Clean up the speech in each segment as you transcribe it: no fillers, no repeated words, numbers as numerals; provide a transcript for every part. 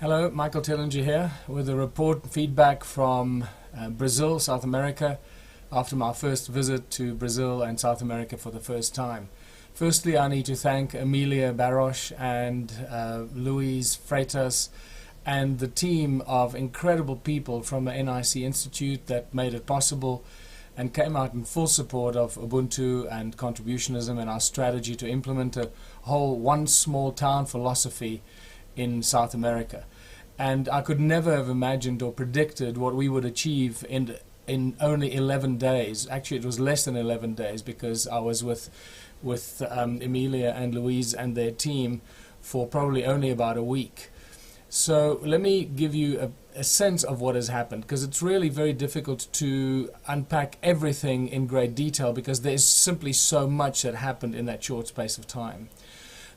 Hello, Michael Tellinger here with a report feedback from Brazil, South America, after my first visit to Brazil and South America for the first time. Firstly, I need to thank Emilia Barros and Luis Freitas and the team of incredible people from the NIC Institute that made it possible and came out in full support of Ubuntu and contributionism and our strategy to implement a whole one small town philosophy in South America. And I could never have imagined or predicted what we would achieve in only 11 days. Actually, it was less than 11 days because I was with Emilia and Louise and their team for probably only about a week. So let me give you a sense of what has happened, because it's really very difficult to unpack everything in great detail because there's simply so much that happened in that short space of time.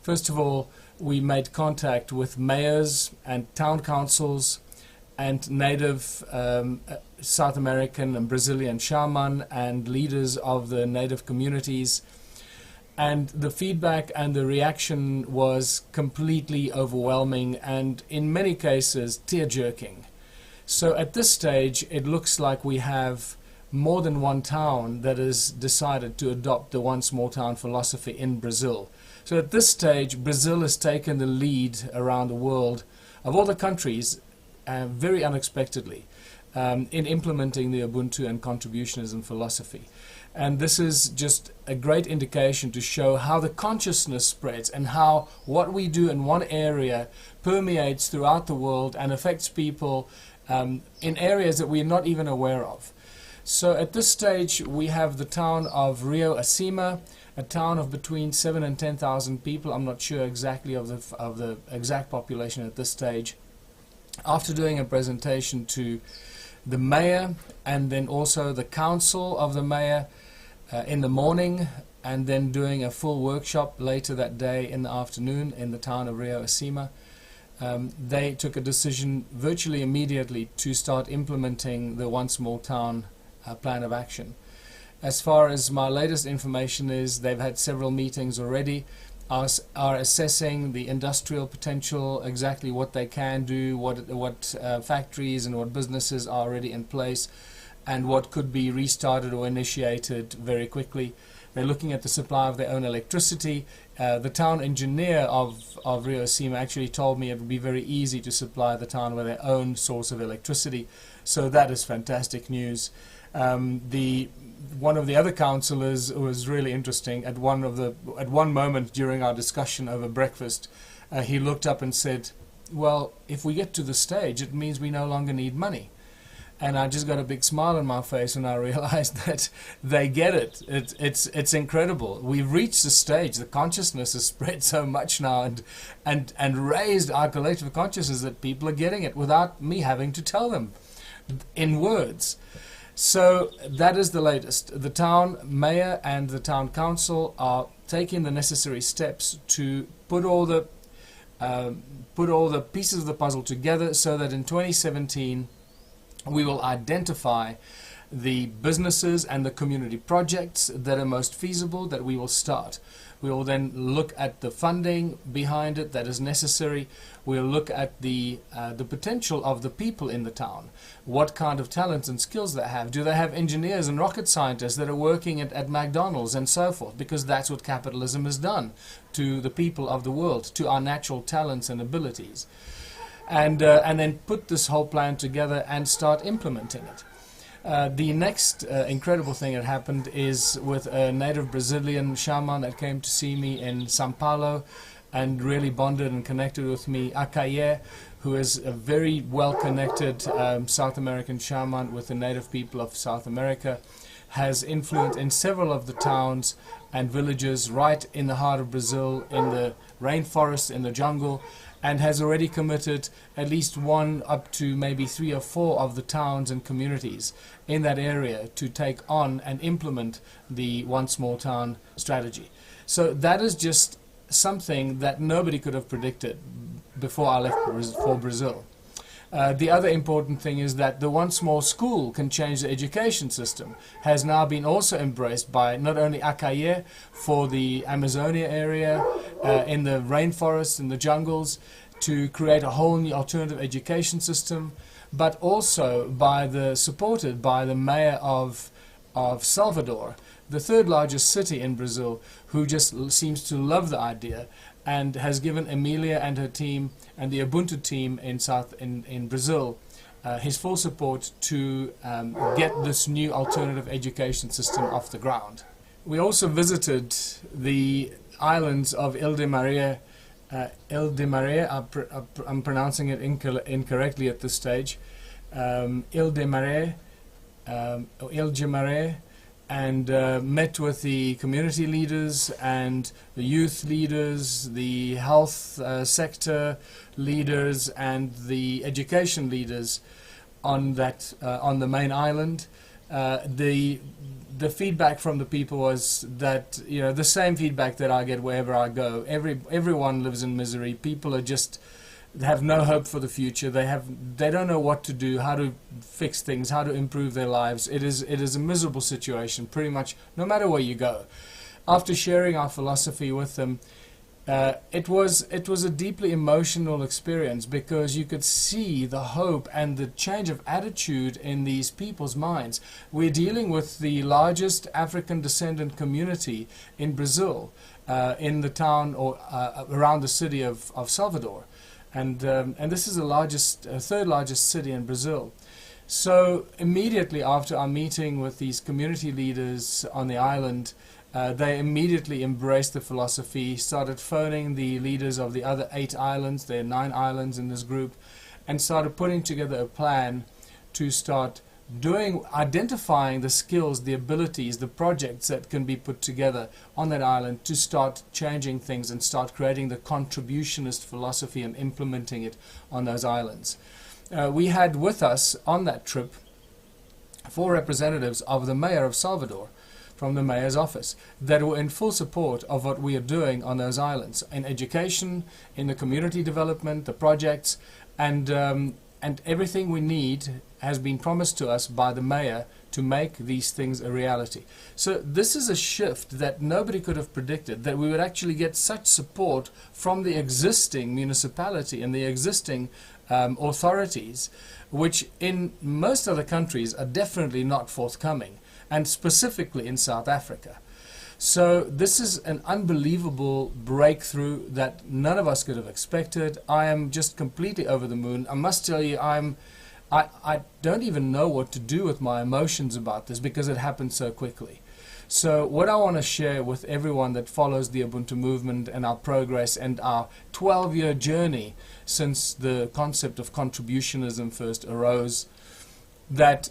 First of all, we made contact with mayors and town councils and native South American and Brazilian shaman and leaders of the native communities. And the feedback and the reaction was completely overwhelming and in many cases tear-jerking. So at this stage it looks like we have more than one town that has decided to adopt the one small town philosophy in Brazil. So at this stage Brazil has taken the lead around the world of all the countries very unexpectedly in implementing the Ubuntu and contributionism philosophy. And this is just a great indication to show how the consciousness spreads and how what we do in one area permeates throughout the world and affects people in areas that we are not even aware of. So at this stage we have the town of Rio Acima, a town of between 7,000 and 10,000 people. I'm not sure exactly of the exact population at this stage. After doing a presentation to the mayor and then also the council of the mayor in the morning, and then doing a full workshop later that day in the afternoon in the town of Rio Acima, they took a decision virtually immediately to start implementing the One Small Town plan of action. As far as my latest information is, they've had several meetings already, are assessing the industrial potential, exactly what they can do, what factories and what businesses are already in place, and what could be restarted or initiated very quickly. They're looking at the supply of their own electricity. The town engineer of Rio Acima actually told me it would be very easy to supply the town with their own source of electricity. So that is fantastic news. One of the other councillors was really interesting. At one moment during our discussion over breakfast, he looked up and said, "Well, if we get to the stage, it means we no longer need money." And I just got a big smile on my face when I realized that they get it. It's incredible. We've reached the stage. The consciousness has spread so much now and raised our collective consciousness that people are getting it without me having to tell them in words. So that is the latest. The town mayor and the town council are taking the necessary steps to put all the pieces of the puzzle together so that in 2017 we will identify the businesses and the community projects that are most feasible that we will start. We will then look at the funding behind it that is necessary. We'll look at the potential of the people in the town. What kind of talents and skills they have. Do they have engineers and rocket scientists that are working at McDonald's and so forth? Because that's what capitalism has done to the people of the world, to our natural talents and abilities. And then put this whole plan together and start implementing it. The next incredible thing that happened is with a native Brazilian shaman that came to see me in Sao Paulo and really bonded and connected with me, Acaye, who is a very well-connected South American shaman with the native people of South America, has influence in several of the towns and villages right in the heart of Brazil, in the rainforest, in the jungle, and has already committed at least one up to maybe 3 or 4 of the towns and communities in that area to take on and implement the One Small Town strategy. So that is just something that nobody could have predicted before I left for Brazil. The other important thing is that the One Small School can change the education system has now been also embraced by not only Acaye for the Amazonia area, in the rainforests, in the jungles, to create a whole new alternative education system, but also supported by the mayor of Salvador, the third largest city in Brazil, who just seems to love the idea and has given Emilia and her team and the Ubuntu team in Brazil his full support to get this new alternative education system off the ground. We also visited the islands of Ilha de Maria, I'm pronouncing it incorrectly at this stage, Ilha de Maria, and met with the community leaders and the youth leaders, the health sector leaders, and the education leaders on the main island. The feedback from the people was that, you know, the same feedback that I get wherever I go. Everyone lives in misery. People are just have no hope for the future. They don't know what to do, how to fix things, how to improve their lives. It is a miserable situation pretty much no matter where you go. After sharing our philosophy with them, it was a deeply emotional experience, because you could see the hope and the change of attitude in these people's minds. We're dealing with the largest African descendant community in Brazil, in the town or around the city of Salvador, and this is the third largest city in Brazil. So immediately after our meeting with these community leaders on the island, they immediately embraced the philosophy, started phoning the leaders of the other 8 islands, there are 9 islands in this group, and started putting together a plan to start identifying the skills, the abilities, the projects that can be put together on that island to start changing things and start creating the contributionist philosophy and implementing it on those islands. We had with us on that trip 4 representatives of the mayor of Salvador, from the mayor's office, that were in full support of what we are doing on those islands, in education, in the community development, the projects, and everything we need has been promised to us by the mayor to make these things a reality. So this is a shift that nobody could have predicted, that we would actually get such support from the existing municipality and the existing authorities, which in most other countries are definitely not forthcoming, and specifically in South Africa. So this is an unbelievable breakthrough that none of us could have expected. I am just completely over the moon. I must tell you, I don't even know what to do with my emotions about this, because it happened so quickly. So what I want to share with everyone that follows the Ubuntu movement and our progress and our 12-year journey since the concept of contributionism first arose, that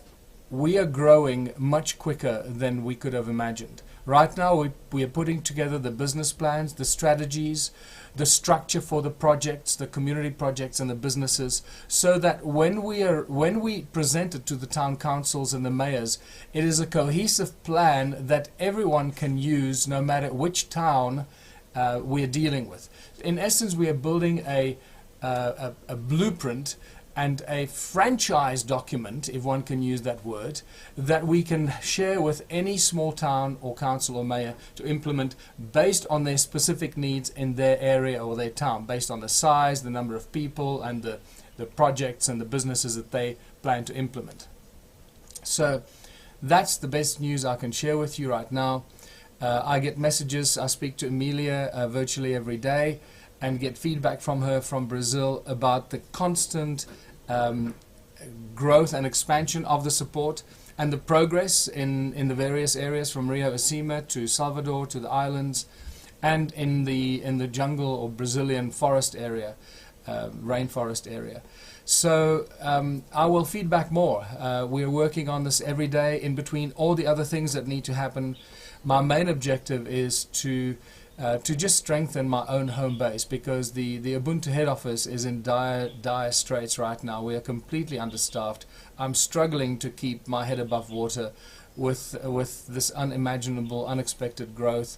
we are growing much quicker than we could have imagined. Right now we are putting together the business plans, the strategies, the structure for the projects, the community projects and the businesses, so that when we present it to the town councils and the mayors, it is a cohesive plan that everyone can use no matter which town we are dealing with. In essence, we are building a blueprint and a franchise document, if one can use that word, that we can share with any small town or council or mayor to implement based on their specific needs in their area or their town, based on the size, the number of people, and the projects and the businesses that they plan to implement. So that's the best news I can share with you right now. I get messages, I speak to Emilia virtually every day, and get feedback from her from Brazil about the constant growth and expansion of the support and the progress in the various areas, from Rio Acima to Salvador to the islands, and in the jungle or Brazilian forest area, rainforest area. So I will feedback more. We are working on this every day in between all the other things that need to happen. My main objective is to just strengthen my own home base, because the Ubuntu head office is in dire straits right now. We are completely understaffed. I'm struggling to keep my head above water with this unimaginable, unexpected growth.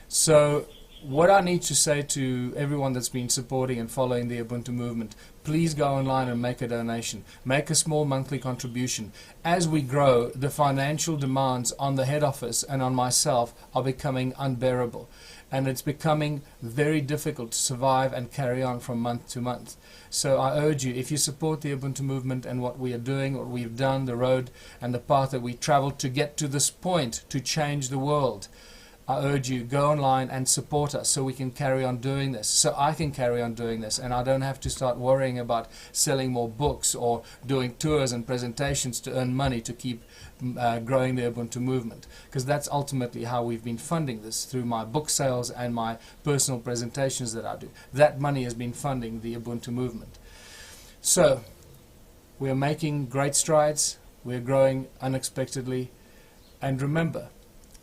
So what I need to say to everyone that's been supporting and following the Ubuntu movement, please go online and make a donation. Make a small monthly contribution. As we grow, the financial demands on the head office and on myself are becoming unbearable. And it's becoming very difficult to survive and carry on from month to month. So I urge you, if you support the Ubuntu movement and what we are doing, what we've done, the road and the path that we traveled to get to this point to change the world, I urge you, go online and support us so we can carry on doing this, so I can carry on doing this, and I don't have to start worrying about selling more books or doing tours and presentations to earn money to keep growing the Ubuntu movement, because that's ultimately how we've been funding this, through my book sales and my personal presentations that I do. That money has been funding the Ubuntu movement. So we're making great strides, we're growing unexpectedly, and remember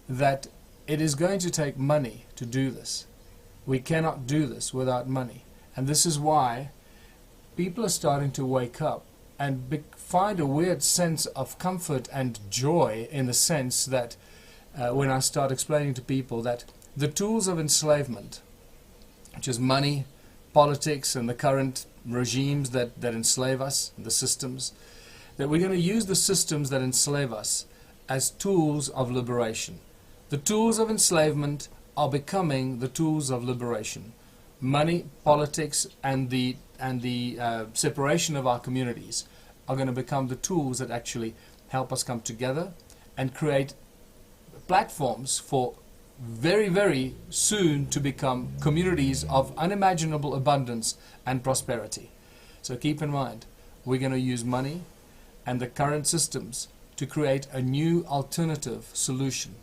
that it is going to take money to do this. We cannot do this without money. And this is why people are starting to wake up and find a weird sense of comfort and joy, in the sense that when I start explaining to people that the tools of enslavement, which is money, politics, and the current regimes that enslave us, the systems, that we're going to use the systems that enslave us as tools of liberation. The tools of enslavement are becoming the tools of liberation. Money, politics, and the separation of our communities are going to become the tools that actually help us come together and create platforms for very, very soon to become communities of unimaginable abundance and prosperity. So keep in mind, we're going to use money and the current systems to create a new alternative solution.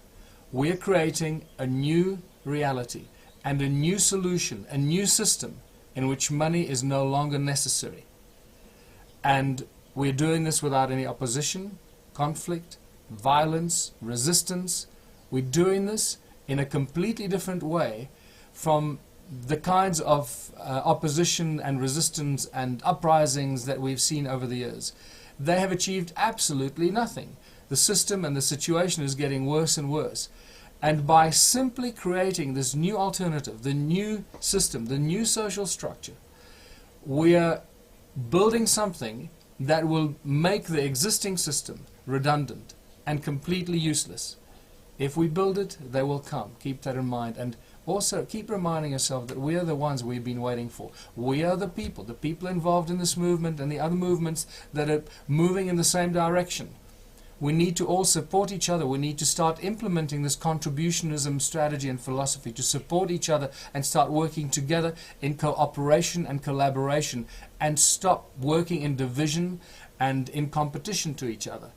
We're creating a new reality and a new solution, a new system in which money is no longer necessary. And we're doing this without any opposition, conflict, violence, resistance. We're doing this in a completely different way from the kinds of opposition and resistance and uprisings that we've seen over the years. They have achieved absolutely nothing. The system and the situation is getting worse and worse. And by simply creating this new alternative, the new system, the new social structure, we are building something that will make the existing system redundant and completely useless. If we build it, they will come. Keep that in mind. And also keep reminding yourself that we are the ones we've been waiting for. We are the people involved in this movement and the other movements that are moving in the same direction. We need to all support each other. We need to start implementing this contributionism strategy and philosophy to support each other and start working together in cooperation and collaboration, and stop working in division and in competition to each other.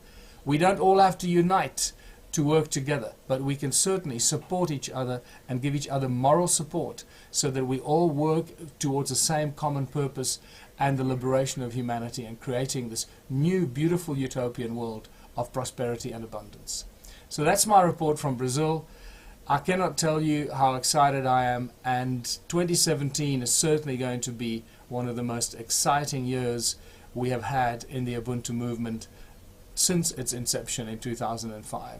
We don't all have to unite to work together, but we can certainly support each other and give each other moral support so that we all work towards the same common purpose and the liberation of humanity and creating this new beautiful utopian world of prosperity and abundance. So that's my report from Brazil. I cannot tell you how excited I am, and 2017 is certainly going to be one of the most exciting years we have had in the Ubuntu movement since its inception in 2005.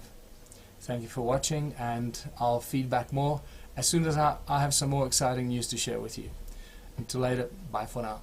Thank you for watching, and I'll feed back more as soon as I have some more exciting news to share with you. Until later, bye for now.